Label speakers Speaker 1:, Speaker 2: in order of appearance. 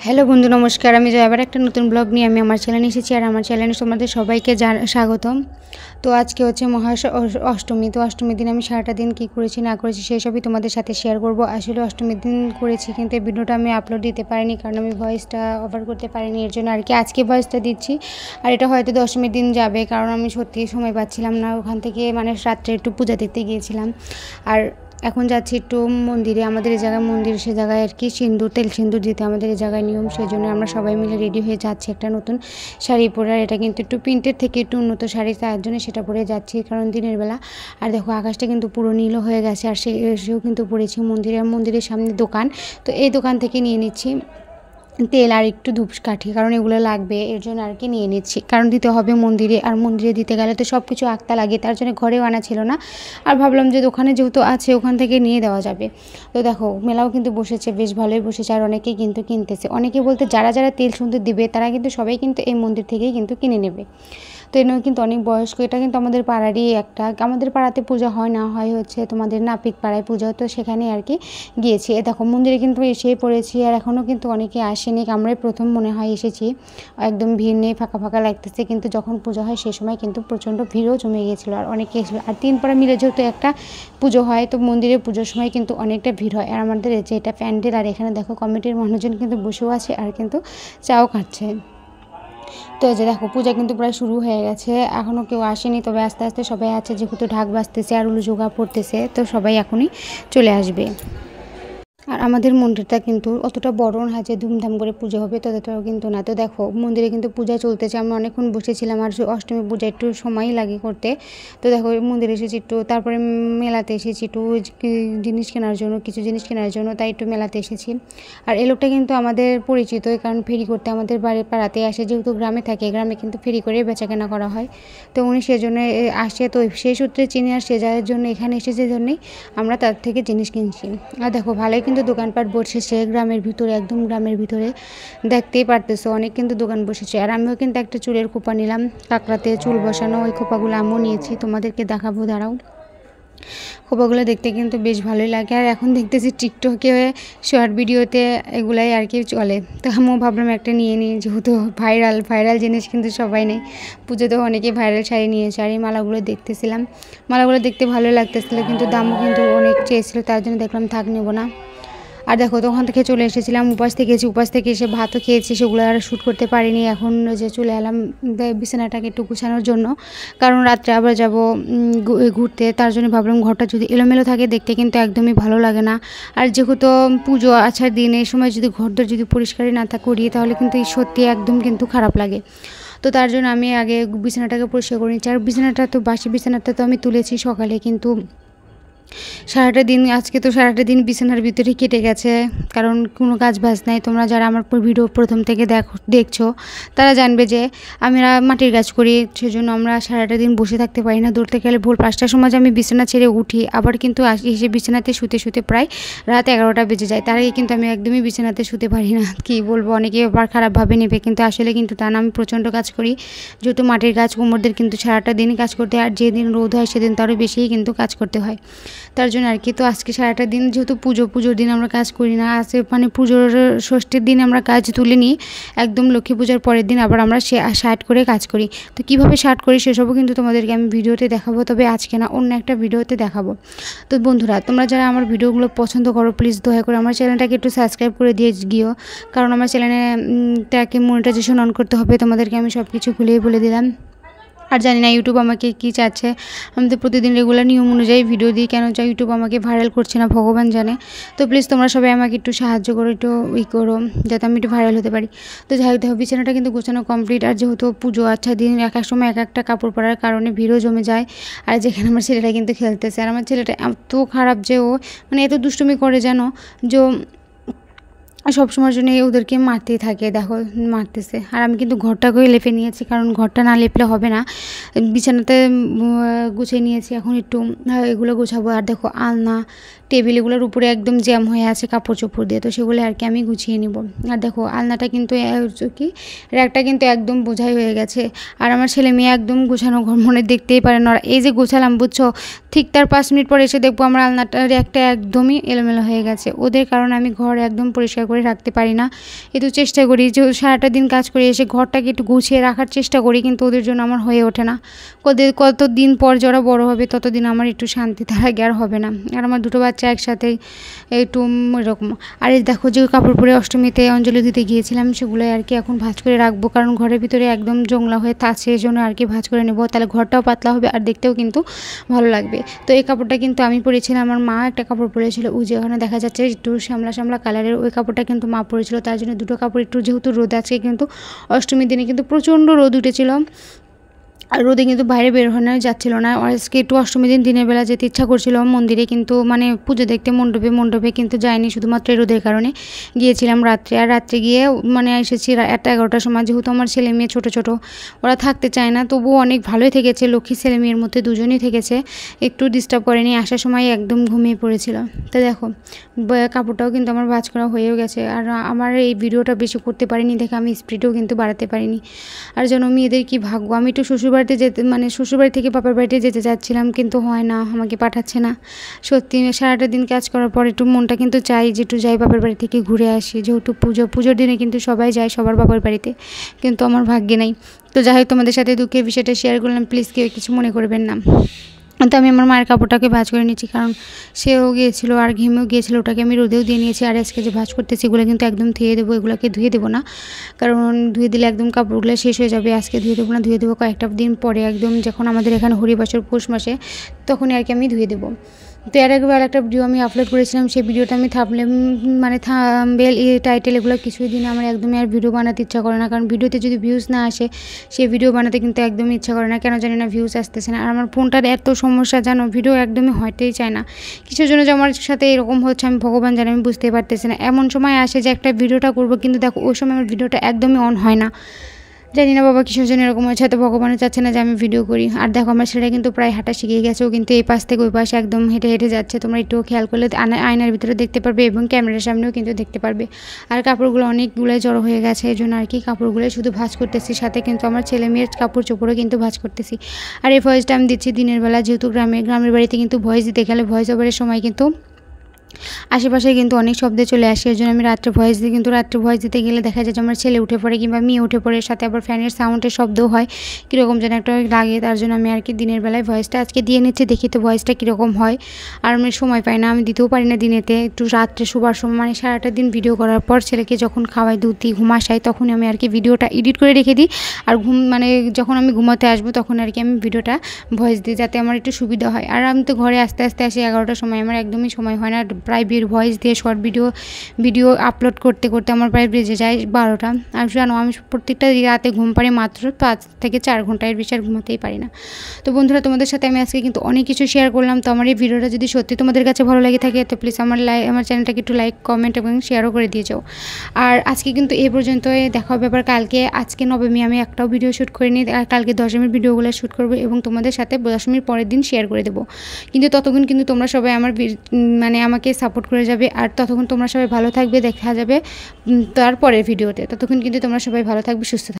Speaker 1: Hello বন্ধু, নমস্কার। আমি জয়, আবার একটা নতুন ব্লগ নিয়ে আমি আমার চ্যানেলে এসেছি। আর আমার চ্যানেলে তোমাদের সবাইকে স্বাগতম। তো আজকে হচ্ছে অষ্টমী। তো অষ্টমীর দিন আমি সারাটা দিন কী করেছি না করেছি সেই সবই তোমাদের সাথে শেয়ার করব। আসলে অষ্টমীর দিন করেছি, কিন্তু এই ভিডিওটা আমি আপলোড দিতে পারিনি, কারণ আমি ভয়েসটা ওভার করতে পারিনি। এর জন্য আর কি আজকে ভয়েসটা দিচ্ছি। আর এটা হয়তো দশমীর দিন যাবে, কারণ আমি সত্যিই সময় পাচ্ছিলাম না। ওখান থেকে রাত্রে একটু পূজা দেখতে গিয়েছিলাম। আর এখন যাচ্ছি একটু মন্দিরে। আমাদের এই জায়গায় মন্দির, সে জায়গায় আর কি তেল সিঁদুর দিতে আমাদের এই জায়গায় নিয়ম। সেই জন্য আমরা সবাই মিলে রেডি হয়ে যাচ্ছি একটা নতুন শাড়ি পরে। আর এটা কিন্তু একটু প্রিন্টের থেকে একটু উন্নত শাড়ি, তার জন্য সেটা পরে যাচ্ছি, কারণ দিনের বেলা। আর দেখো আকাশটা কিন্তু পুরো নীল হয়ে গেছে। আর সেও কিন্তু পড়েছি মন্দিরের সামনে দোকান। তো এই দোকান থেকে নিয়ে নিচ্ছি তেল আর একটু ধূপকাঠি, কারণ এগুলো লাগবে, এর জন্য আর কি নিয়ে নিচ্ছি। কারণ দিতে হবে মন্দিরে, আর মন্দিরে দিতে গেলে তো সব কিছু আঁকতা লাগে, তার জন্য ঘরেও আনা ছিল না। আর ভাবলাম যে দোকানে যেহেতু আছে ওখান থেকে নিয়ে দেওয়া যাবে। তো দেখো মেলাও কিন্তু বসেছে, বেশ ভালোই বসেছে। আর অনেকেই কিন্তু কিনতেছে। অনেকে বলতে যারা তেল সিঁদুর দিবে তারা কিন্তু সবাই কিন্তু এই মন্দির থেকেই কিন্তু কিনে নেবে। তো এনেও কিন্তু অনেক বয়স্ক, এটা কিন্তু আমাদের পাড়ারই একটা। আমাদের পাড়াতে পূজা হয় না, হয় হচ্ছে তোমাদের নাপিত পাড়ায় পূজা, তো সেখানে আর কি গিয়েছি। দেখো মন্দিরে কিন্তু এসেই পড়েছি, আর এখনও কিন্তু অনেকে আসেনি। আমরাই প্রথম মনে হয় এসেছি। একদম ভিড় নেই, ফাঁকা ফাঁকা লাগতেছে। কিন্তু যখন পূজা হয় সেই সময় কিন্তু প্রচণ্ড ভিড়ও জমে গিয়েছিলো, আর অনেকে এসেছিলো। আর 3 পাড়া মিলে যেহেতু একটা পুজো হয়, তো মন্দিরে পুজোর সময় কিন্তু অনেকটা ভিড় হয়। আর আমাদের যে এটা প্যান্ডেল, আর এখানে দেখো কমিটির মানুষজন কিন্তু বসেও আছে, আর কিন্তু চাও খাচ্ছে। তো এই যে দেখো পূজা কিন্তু প্রায় শুরু হয়ে গেছে, এখনও কেউ আসেনি, তবে আস্তে আস্তে সবাই আছে। যেহেতু ঢাক বাজতেছে আর উলু জোগা পড়তেছে, তো সবাই এখনই চলে আসবে। আর আমাদের মন্দিরটা কিন্তু অতটা বড় না যে ধুমধাম করে পুজো হবে, ততটাও কিন্তু না। তো দেখো মন্দিরে কিন্তু পূজা চলতেছে, আমরা অনেকক্ষণ বসেছিলাম। আর অষ্টমী পূজা একটু সময়ই লাগে করতে। তো দেখো মন্দিরে এসেছি একটু, তারপরে মেলাতে এসেছি একটু জিনিস কেনার জন্য, কিছু জিনিস কেনার জন্য, তাই একটু মেলাতে এসেছি। আর এই লোকটা কিন্তু আমাদের পরিচিত, কারণ ফেরি করতে আমাদের বাড়ির পাড়াতে আসে। যেহেতু গ্রামে থাকে, গ্রামে কিন্তু ফেরি করে বেচাকেনা করা হয়। তো উনি সেজন্য আসে, তো সেই সূত্রে চিনি। আর সে যাওয়ার জন্য এখানে এসেছে, জন্যই আমরা তার থেকে জিনিস কিনছি। আর দেখো ভালোই কিন্তু দোকানপাট বসেছে গ্রামের ভিতরে, একদম গ্রামের ভিতরে, দেখতেই পারতেছো অনেক কিন্তু দোকান বসেছে। আর আমিও কিন্তু একটা চুলের খোপা নিলাম, কাঁকড়াতে চুল বসানো, ওই খোপাগুলো আমিও নিয়েছি, তোমাদেরকে দেখাবো, দাঁড়াও। খোপাগুলো দেখতে কিন্তু বেশ ভালোই লাগে। আর এখন দেখতেছি টিকটকে, শর্ট ভিডিওতে এগুলাই আর কি চলে। তো আমিও ভাবলাম একটা নিয়ে নিই, যেহেতু ভাইরাল জিনিস কিন্তু সবাই নেই। পুজোতেও অনেকে ভাইরাল শাড়ি নিয়েছে। আর এই মালাগুলো দেখতেছিলাম, মালাগুলো দেখতে ভালো লাগতেছিলো, কিন্তু দামও কিন্তু অনেক চেয়েছিলো, তার জন্য দেখলাম থাক নেব না। আর দেখো তখন থেকে চলে এসেছিলাম, উপাস থেকে এসে ভাতও খেয়েছি, সেগুলো আর শ্যুট করতে পারিনি। এখন যে চলে এলাম বিছানাটাকে একটু গুছানোর জন্য, কারণ রাত্রে আবার যাব ঘুরতে। তার জন্য ভাবলাম ঘরটা যদি এলোমেলো থাকে দেখতে কিন্তু একদমই ভালো লাগে না। আর যেহেতু পুজো আছাড় দিন, এই সময় যদি ঘরদোর যদি পরিষ্কারই না করি, তাহলে কিন্তু সত্যি একদম কিন্তু খারাপ লাগে। তো তার জন্য আমি আগে বিছানাটাকে পরিষ্কার করে নিচ্ছি। আর বিছানাটা তো বাসি বিছানাটা তো আমি তুলেছি সকালে, কিন্তু আজকে তো সারাটা দিন বিছানার ভিতরে কেটে গেছে, কারণ কোনো কাজ বাজ নাই। তোমরা যারা আমার ভিডিও প্রথম থেকে দেখছো তারা জানবে যে আমরা মাটির কাজ করি, সেজন্য আমরা সারাটা দিন বসে থাকতে পারি না। দৌড়তে গেলে ভোর 5টার সময় আমি বিছানা ছেড়ে উঠি, আবার কিন্তু এসে বিছানাতে শুতে প্রায় রাত 11টা বেজে যায়। তার আগে কিন্তু আমি একদমই বিছানাতে শুতে পারি না। কী বলবো, অনেকে আবার খারাপভাবে নেবে, কিন্তু আসলে কিন্তু তা না। আমি প্রচণ্ড কাজ করি, যেহেতু মাটির কাজ, কুমোরদের কিন্তু সারাটা দিন কাজ করতে হয়। আর যেদিন রোদ হয় সেদিন তারও বেশিই কিন্তু কাজ করতে হয়, তার জন্য আর কি। তো আজকে সারাটা দিন যেহেতু পুজোর দিন আমরা কাজ করি না, আজকে পুজোর ষষ্ঠীর দিন আমরা কাজ তুলে নিই, একদম লক্ষ্মী পূজার পরের দিন আবার আমরা শার্ট করে কাজ করি। তো কীভাবে শার্ট করি সেসবও কিন্তু তোমাদেরকে আমি ভিডিওতে দেখাবো, তবে আজকে না, অন্য একটা ভিডিওতে দেখাবো। তো বন্ধুরা, তোমরা যারা আমার ভিডিওগুলো পছন্দ করো, প্লিজ দয়া করে আমার চ্যানেলটাকে একটু সাবস্ক্রাইব করে দিয়ে গিয়েও, কারণ আমার চ্যানেলটাকে মনিটাইজেশন অন করতে হবে। তোমাদেরকে আমি সব কিছু খুলেই বলে দিলাম। আর জানি না ইউটিউব আমাকে কী চাচ্ছে, আমি তো প্রতিদিন রেগুলার নিয়ম অনুযায়ী ভিডিও দিই, কেন চাই ইউটিউব আমাকে ভাইরাল করছে না ভগবান জানে। তো প্লিজ তোমরা সবাই আমাকে একটু সাহায্য করো, একটু করো, যাতে আমি একটু ভাইরাল হতে পারি। তো যাই হোক, দেখো বিছানাটা কিন্তু গোছানো কমপ্লিট। আর যেহেতু পুজো আচ্ছা দিন, এক সময় এক একটা কাপড় পরার কারণে ভিড়ও জমে যায়। আর যেখানে আমার ছেলেটা কিন্তু খেলতেছে, আর আমার ছেলেটা এত খারাপ যে ও এত দুষ্টুমি করে যেন, যে সবসময়ের জন্য ওদেরকে মারতেই থাকে। দেখো মারতেছে। আর আমি কিন্তু ঘরটাকেই লেপে নিয়েছি, কারণ ঘরটা না লেপলে হবে না। বিছানাতে গুছিয়ে নিয়েছি, এখন একটু এগুলো গোছাবো। আর দেখো আলনা, টেবিল, এগুলোর উপরে একদম জ্যাম হয়ে আছে কাপড় চোপড় দিয়ে, তো সেগুলো আর কি আমি গুছিয়ে নিব। আর দেখো আলনাটা কিন্তু কি র্যাকটা কিন্তু একদম বোঝাই হয়ে গেছে। আর আমার ছেলে মেয়ে একদম গোছানো ঘর মনে দেখতেই পারে না। এই যে গোছালাম বুঝছো, ঠিক তার 5 মিনিট পর এসে দেখবো আমার আলনাটা র্যাকটা একদমই এলোমেলো হয়ে গেছে। ওদের কারণে আমি ঘর একদম পরিষ্কার করে রাখতে পারি না। একটু চেষ্টা করি যে সারাটা দিন কাজ করে এসে ঘরটাকে একটু গুছিয়ে রাখার চেষ্টা করি, কিন্তু ওদের জন্য আমার হয়ে ওঠে না। কতদিন পর যারা বড় হবে ততদিন আমার একটু শান্তি, তার আগে আর হবে না। আর আমার দুটো বাচ্চা একসাথে একটু এরকম। আর এই দেখো যে কাপড় পরে অষ্টমীতে অঞ্জলি দিতে গিয়েছিলাম, সেগুলো আর কি এখন ভাঁজ করে রাখবো, কারণ ঘরের ভিতরে একদম জংলা হয়ে আছে, এই জন্য আর কি ভাঁজ করে নেবো। তাহলে ঘরটাও পাতলা হবে আর দেখতেও কিন্তু ভালো লাগবে। তো এই কাপড়টা কিন্তু আমি পরেছিলাম, আমার মা একটা কাপড় পরেছিল, ওই যে ওখানে দেখা যাচ্ছে একটু শ্যামলা শ্যামলা কালারের, ওই কাপড়টা কিন্তু মা পরেছিল। তার জন্য দুটো কাপড় একটু, যেহেতু রোদ আজকে কিন্তু অষ্টমীর দিনে কিন্তু প্রচণ্ড রোদ উঠেছিল, আর রোদে কিন্তু বাইরে বের হয়ে যাচ্ছিল না। আজকে একটু অষ্টমীর দিনের বেলা যেতে ইচ্ছা করছিল মন্দিরে, কিন্তু মানে পুজো দেখতে মণ্ডপে কিন্তু যাইনি, শুধুমাত্র এই রোদের কারণে গিয়েছিলাম রাত্রে। আর রাত্রে গিয়ে মানে এসেছি 11টার সময়। যেহেতু আমার ছেলে মেয়ে ছোটো ওরা থাকতে চায় না, তবুও অনেক ভালোই থেকেছে, লক্ষ্মী ছেলে মেয়ের মধ্যে দুজনই থেকেছে, একটু ডিস্টার্ব করেনি। আসার সময় একদম ঘুমিয়ে পড়েছিল। তো দেখো কাপড়টাও কিন্তু আমার ভাঁজ করা হয়েও গেছে। আর আমার এই ভিডিওটা বেশি করতে পারিনি দেখে আমি স্পিডও কিন্তু বাড়াতে পারিনি। আর যেন মেয়েদের কি ভাগ্য, আমি একটু শ্বশুরবাড়িতে যেতে, মানে শ্বশুরবাড়ি থেকে বাপের বাড়িতে যেতে চাচ্ছিলাম, কিন্তু হয় না, আমাকে পাঠাচ্ছে না। সত্যি সারাটা দিন কাজ করার পর একটু মনটা কিন্তু চাই যে একটু যাই বাপের বাড়ি থেকে ঘুরে আসি, যেহেতু পুজোর দিনে কিন্তু সবাই যায় সবার বাপের বাড়িতে, কিন্তু আমার ভাগ্যে নেই। তো যাই হোক, তোমাদের সাথে দুঃখের বিষয়টা শেয়ার করলাম, প্লিজ কেউ কিছু মনে করবেন না। তো আমি আমার মায়ের কাপড়টাকে ভাঁজ করে নিচ্ছি, কারণ সেও গিয়েছিলো আর ঘেমেও গিয়েছিলো, ওটাকে আমি রোদেও দিয়ে নিয়েছি। আর আজকে যে ভাঁজ করতেছি এগুলো কিন্তু একদম ধুয়ে দেবো, এগুলোকে ধুয়ে দেবো না, কারণ ধুয়ে দিলে একদম কাপড়গুলো শেষ হয়ে যাবে। আজকে ধুয়ে দেবো না, ধুয়ে দেবো কয়েকটা দিন পরে, একদম যখন আমাদের এখানে হরিবাসর পৌষ মাসে, তখনই আর কি আমি ধুয়ে দেবো। তো এর একবার একটা ভিডিও আমি আপলোড করেছিলাম, সেই ভিডিওটা আমি থাম্বনেল টাইটেল এগুলো কিছুই দিন আমার একদমই আর ভিডিও বানাতে ইচ্ছা করে না, কারণ ভিডিওতে যদি ভিউজ না আসে সেই ভিডিও বানাতে কিন্তু একদমই ইচ্ছা করে না, কেন জানি না ভিউজ আসতেছে না। আর আমার ফোনটার এত সমস্যা জানো, ভিডিও একদমই হতেই চায় না, কিসের জন্য যে আমার সাথে এরকম হচ্ছে আমি ভগবান জানি, আমি বুঝতে পারতেছি না। এমন সময় আসে যে একটা ভিডিওটা করবো, কিন্তু দেখো ওই সময় আমার ভিডিওটা একদমই অন হয় না, জানি না বাবা কিসের জন্য এরকম হচ্ছে, হয়তো ভগবানও চাচ্ছে না যে আমি ভিডিও করি। আর দেখো আমার ছেলেটা কিন্তু প্রায় হাঁটা শিখে গেছে, ও কিন্তু এই পাশ থেকে ওই পাশে একদম হেঁটে যাচ্ছে, তোমরা একটু খেয়াল করলে আয়নার ভিতরে দেখতে পারবে এবং ক্যামেরার সামনেও কিন্তু দেখতে পারবে। আর কাপড়গুলো অনেকগুলোই জড়ো হয়ে গেছে, এই জন্য আর কি কাপড়গুলো শুধু ভাঁজ করতেছি, সাথে কিন্তু আমার ছেলে মেয়ের কাপড় চোপড়ও কিন্তু ভাঁজ করতেছি। আর এই ভয়েসটা আমি দিচ্ছি দিনের বেলা, যেহেতু গ্রামের বাড়িতে কিন্তু ভয়েস দিতে গেলে ভয়েস ওভারের সময় কিন্তু আশেপাশে কিন্তু অনেক শব্দে চলে আসে, এর জন্য আমি রাত্রে ভয়েস দিই, কিন্তু রাত্রে ভয়েস দিতে গেলে দেখা যায় যে আমার ছেলে উঠে পড়ে কিংবা মেয়ে উঠে পড়ে, সাথে আবার ফ্যানের সাউন্ডের শব্দও হয়, কীরকম যেন একটা লাগে। তার জন্য আমি আর কি দিনের বেলায় ভয়েসটা আজকে দিয়ে নিচ্ছি, দেখি তো ভয়েসটা কীরকম হয়। আর আমি সময় পাই না, আমি দিতেও পারি না দিনেতে, একটু রাত্রে শোবার সময়, মানে সারাটা দিন ভিডিও করার পর ছেলেকে যখন খাওয়াই দুধ দিই ঘুমাসাই, তখন আমি আর কি ভিডিওটা এডিট করে রেখে দিই। আর যখন আমি ঘুমাতে আসবো তখন আর কি আমি ভিডিওটা ভয়েস দিই, যাতে আমার একটু সুবিধা হয়। আর আমি তো ঘরে আস্তে আসি 11টার সময়, আমার একদমই সময় হয় না, প্রায় ভয়েস দিয়ে শর্ট ভিডিও আপলোড করতে আমার প্রায় বেজে যায় 12টা। আর জানো আমি প্রত্যেকটা রাতে ঘুম পাড়ি মাত্র 5 থেকে 4 ঘন্টা, এর বেশি আর ঘুমাতেই পারি না। তো বন্ধুরা, তোমাদের সাথে আমি আজকে কিন্তু অনেক কিছু শেয়ার করলাম। তো আমার এই ভিডিওটা যদি সত্যি তোমাদের কাছে ভালো লাগে থাকে, তো প্লিজ আমার চ্যানেলটাকে একটু লাইক, কমেন্ট এবং শেয়ারও করে দিয়ে যাও। আর আজকে কিন্তু এই পর্যন্তই, দেখা হবে আবার কালকে। আজকে নবমী, আমি একটাও ভিডিও শ্যুট করিনি, আর কালকে দশমীর ভিডিওগুলো শ্যুট করবো এবং তোমাদের সাথে দশমীর পরের দিন শেয়ার করে দেবো। কিন্তু ততক্ষণ কিন্তু তোমরা সবাই আমার আমাকে সাপোর্ট করে যাবে, আর ততক্ষণ তোমরা সবাই ভালো থাকবে, দেখা যাবে তারপরের ভিডিওতে। ততক্ষণ কিন্তু তোমরা সবাই ভালো থাকবে, সুস্থ থাকবে।